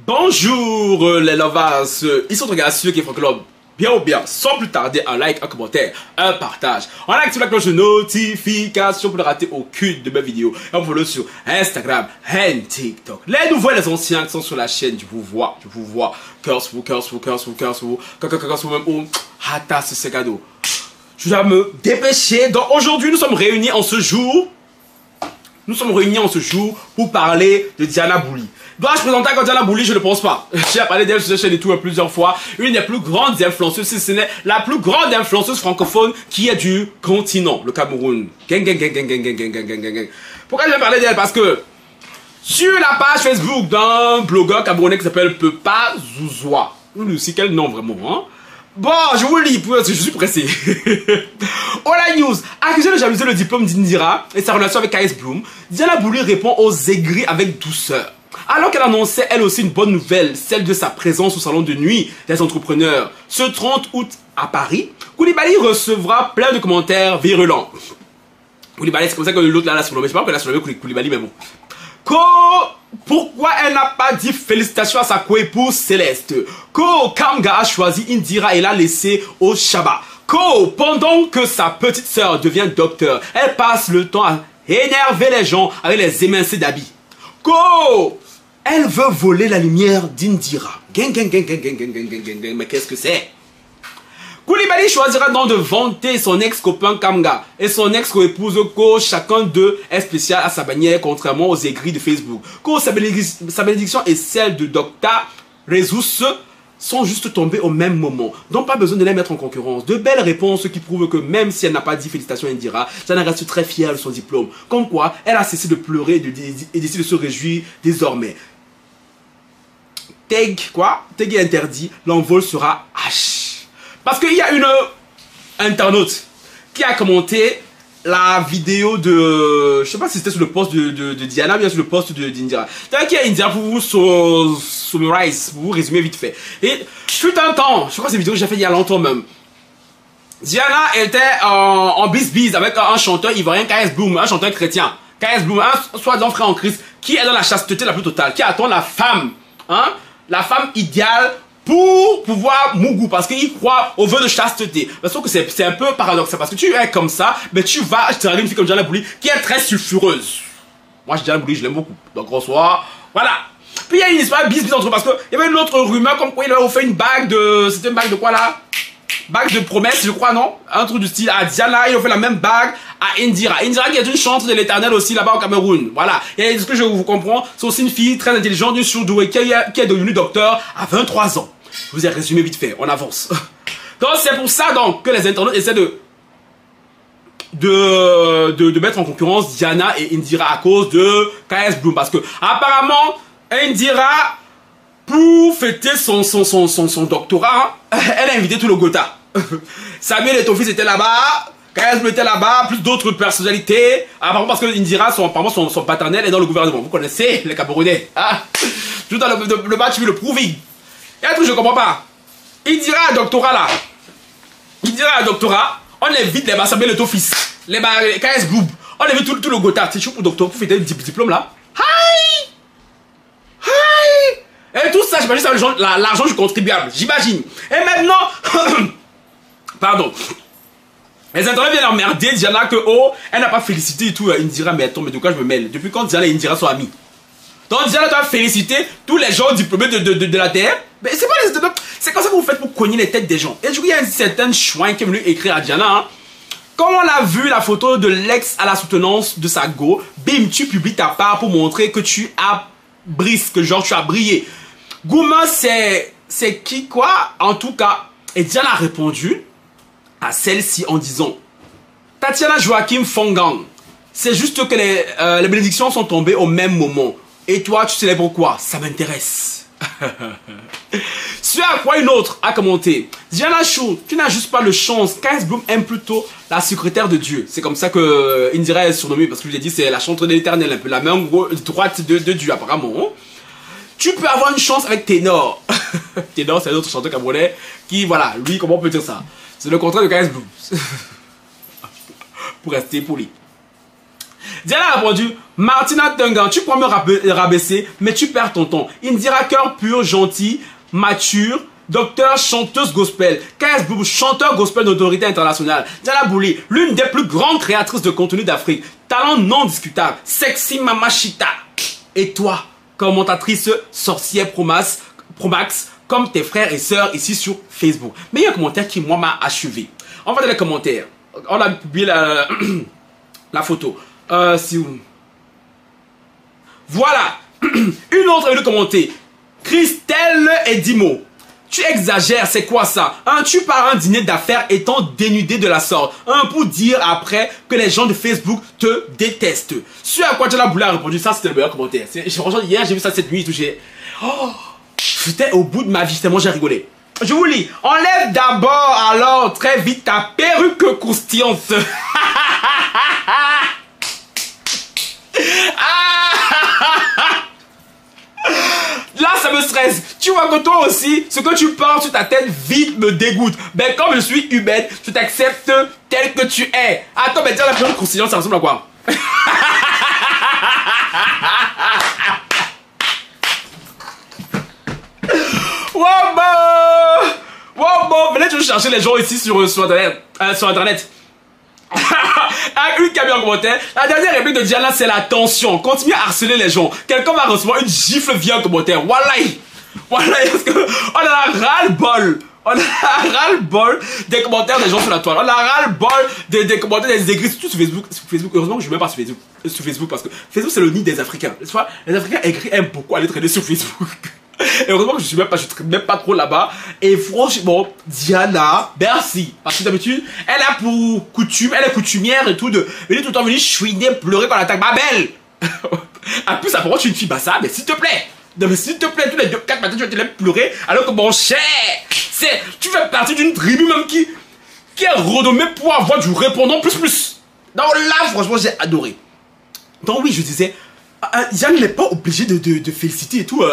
Bonjour les lovers, ils sont regardés ceux qui font club bien ou bien, sans plus tarder, un like, un commentaire, un partage. On active la cloche de notification pour ne rater aucune de mes vidéos. Et on follow sur Instagram et TikTok. Les nouveaux et les anciens qui sont sur la chaîne, je vous vois. Curse vous, même ou hata ce cadeau. Je dois me dépêcher. Donc aujourd'hui, nous sommes réunis en ce jour. Pour parler de Diana Bouli. Dois-je présenter comme Diana Bouli? Je ne pense pas. J'ai parlé d'elle sur cette chaîne et tout plusieurs fois. Une des plus grandes influenceuses, si ce n'est la plus grande influenceuse francophone qui est du continent, le Cameroun. Gang. Pourquoi je vais parler d'elle? Parce que sur la page Facebook d'un blogueur camerounais qui s'appelle Pepa Zouzoua. C'est quel nom vraiment, hein? Bon, je vous lis parce que je suis pressé. Hola News. Accusé de jalouser le diplôme d'Indira et sa relation avec KS Bloom, Diana Bouli répond aux aigris avec douceur. Alors qu'elle annonçait elle aussi une bonne nouvelle, celle de sa présence au salon de nuit des entrepreneurs. Ce 30 août à Paris, Koulibaly recevra plein de commentaires virulents. Koulibaly, c'est comme ça que l'autre là l'a surnommé. Je sais pas pourquoi elle a surnommé Koulibaly, mais bon. Pourquoi elle n'a pas dit félicitations à sa co-épouse Céleste? Kamga a choisi Indira et l'a laissé au Shabbat. Pendant que sa petite sœur devient docteur, elle passe le temps à énerver les gens avec les émincés d'habits. Elle veut voler la lumière d'Indira. Mais qu'est-ce que c'est? Koulibaly choisira donc de vanter son ex-copain Kamga et son ex-coépouse chacun d'eux est spécial à sa bannière contrairement aux aigris de Facebook. Sa bénédiction et celle de Dr. Resous sont juste tombées au même moment. Donc pas besoin de les mettre en concurrence. De belles réponses qui prouvent que même si elle n'a pas dit félicitations à Indira, Diana reste très fière de son diplôme. Comme quoi, elle a cessé de pleurer et décide de se réjouir désormais. Tag est interdit, l'envol sera H. Parce qu'il y a une internaute qui a commenté la vidéo de... Je sais pas si c'était sur le post de Diana ou bien sur le post d'Indira. C'est-à-dire qu'il y a Indira pour vous summarize, pour vous résumer vite fait. Et fut un temps, je crois que c'est une vidéo que j'ai fait il y a longtemps même. Diana était en bis avec un chanteur ivoirien, KS Bloom, un chanteur chrétien. KS Bloom, un soi-disant frère en Christ, qui est dans la chasteté la plus totale, qui attend la femme, hein, la femme idéale pour pouvoir mougou, parce qu'il croit au vœu de chasteté. Parce que c'est un peu paradoxal, parce que tu es comme ça, mais tu vas te une fille comme Diana Bouli qui est très sulfureuse. Moi, Diana Bouli, je l'aime beaucoup. Donc, bonsoir. Voilà. Puis il y a une histoire bis entre eux, parce qu'il y avait une autre rumeur comme quoi il avait offert une bague de... C'était une bague de quoi là? Bague de promesse, je crois, non? Un truc du style à Diana, il a fait la même bague à Indira. Indira qui est une chanteuse de l'éternel aussi là-bas au Cameroun. Voilà. Et ce que je vous comprends, c'est aussi une fille très intelligente, une surdouée qui est devenue docteur à 23 ans. Je vous ai résumé vite fait, on avance. Donc c'est pour ça donc que les internautes essaient de mettre en concurrence Diana et Indira à cause de KS Bloom. Parce que apparemment, Indira, pour fêter son doctorat, elle a invité tout le Gotha. Samuel et ton fils étaient là-bas, KS Bloom était là-bas, plus d'autres personnalités. Apparemment parce que Indira, apparemment son paternel est dans le gouvernement. Vous connaissez les Camerounais. Hein? Tout dans le match, le proving. Et un truc je comprends pas. Indira un doctorat là. Indira un doctorat. On évite les Samuel et ton fils. Les KS Bloom. On évite tout le Gotha. C'est chaud pour docteur pour fêter le diplôme là. Et tout ça, j'imagine ça l'argent du contribuable. J'imagine. Et maintenant, pardon. Les internautes viennent emmerder Diana que elle n'a pas félicité et tout. Indira, mais attends, mais de quoi je me mêle? Depuis quand Diana et Indira sont amis? Donc Diana doit féliciter tous les gens diplômés de la terre. Mais c'est comme ça que vous faites pour cogner les têtes des gens. Et du coup, il y a un certain chouin qui est venu écrire à Diana. Hein. Comme on a vu la photo de l'ex à la soutenance de sa go, bim, tu publies ta part pour montrer que tu as brisé, que genre tu as brillé. Gouma, c'est qui quoi? En tout cas, et Diana a répondu à celle-ci en disant Tatiana Joachim Fongang, c'est juste que les bénédictions sont tombées au même moment. Et toi, tu célèbres quoi? Ça m'intéresse. Ce à quoi une autre a commenté Diana Chou, tu n'as juste pas le chance. KS Bloom aime plutôt la secrétaire de Dieu. C'est comme ça que Indira est surnommée, parce que je l'ai dit, c'est la chanteuse de l'éternel, un peu la main droite de Dieu apparemment. Tu peux avoir une chance avec Ténor. Ténor, c'est un autre chanteur camerounais qui, voilà, lui, comment on peut dire ça? C'est le contraire de KS Bloom. Pour rester poli. Diana a répondu, Martina Tungan, tu pourras me rabaisser, mais tu perds ton temps. Indira, cœur pur, gentil, mature, docteur, chanteuse gospel. KS Boubou, chanteur gospel d'autorité internationale. Diana Bouli, l'une des plus grandes créatrices de contenu d'Afrique. Talent non discutable. Sexy Mamachita. Et toi, commentatrice sorcière Promax, comme tes frères et sœurs ici sur Facebook. Mais il y a un commentaire qui, moi, m'a achevé. On va dans les commentaires. On a publié la, la photo. Si vous... Voilà. Une autre est de commenter. Christelle Edimo. Tu exagères, c'est quoi ça? Tu pars un dîner d'affaires étant dénudé de la sorte. Pour dire après que les gens de Facebook te détestent. Ce à quoi Diana Bouli a répondu, ça c'était le meilleur commentaire. Franchement, hier j'ai vu ça cette nuit, touché. Oh, j'étais au bout de ma vie, tellement j'ai rigolé. Je vous lis. Enlève d'abord alors très vite ta perruque croustillante. Là, ça me stresse. Tu vois que toi aussi, ce que tu portes sur ta tête vite me dégoûte. Ben, comme je suis humaine, je t'accepte tel que tu es. Attends, mais dire la perruque croustillante, ça ressemble à quoi? Wow, venez toujours chercher les gens ici sur Internet. Avec une qui a mis en commentaire, la dernière réplique de Diana, c'est la tension. Continue à harceler les gens. Quelqu'un va recevoir une gifle via un commentaire. Wallahi, parce que on a ras-le-bol. On a ras-le-bol des commentaires des gens sur la toile. On a ras-le-bol des commentaires des écrits sur Facebook. Heureusement que je ne vais pas sur Facebook parce que Facebook c'est le nid des Africains. Les Africains aiment beaucoup aller traîner sur Facebook. Et heureusement que je ne suis même pas trop là-bas. Et franchement, Diana, merci. Parce que d'habitude, elle a pour coutume, elle est coutumière et tout, de venir tout le temps venir chouiner, pleurer quand elle attaque ma belle. En plus, apparemment, tu es une fille bassa, mais s'il te plaît. Non, mais s'il te plaît, tous les 4 matins, tu vas te laisser pleurer. Alors que mon cher, tu fais partie d'une tribu même qui est renommée pour avoir du répondant plus. Donc là, franchement, j'ai adoré. Donc oui, je disais, Diana n'est pas obligée de féliciter et tout.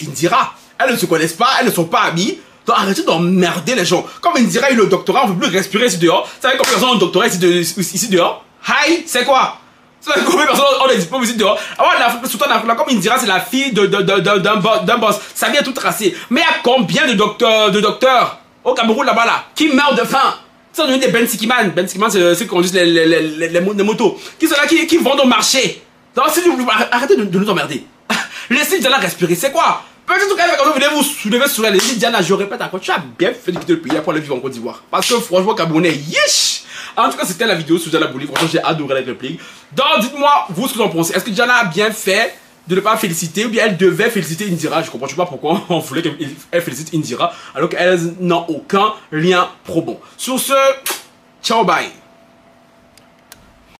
Indira. Elles ne se connaissent pas, elles ne sont pas amies. Donc arrêtez d'emmerder les gens. Comme Indira a eu le doctorat, on ne peut plus respirer ici dehors. Vous savez combien de personnes ont le doctorat ici dehors? Hi, c'est quoi? Vous savez combien de personnes ont des diplômes ici dehors? Surtout en Afrique, comme Indira, c'est la fille d'un boss. Ça vient tout tracé. Mais il y a combien de docteurs au Cameroun là-bas là, qui meurent de faim? C'est devenu des Ben Sikiman. Ben Sikiman, c'est ceux qui conduisent les motos. Qui sont là, qui vendent au marché. Donc, arrêtez de nous emmerder. Laissez Diana respirer. C'est quoi? Peut-être qu'elle va quand venir vous soulever sur elle. Diana, je répète encore, tu as bien fait de quitter le pays pour aller vivre en Côte d'Ivoire. Parce que franchement, Camerounais, yesh! En tout cas, c'était la vidéo sur Diana Bouli. Franchement, j'ai adoré la réplique. Donc, dites-moi, vous, ce que vous en pensez. Est-ce que Diana a bien fait de ne pas féliciter, ou bien elle devait féliciter Indira? Je comprends pas pourquoi on voulait qu'elle félicite Indira alors qu'elles n'ont aucun lien probant. Sur ce, ciao, bye.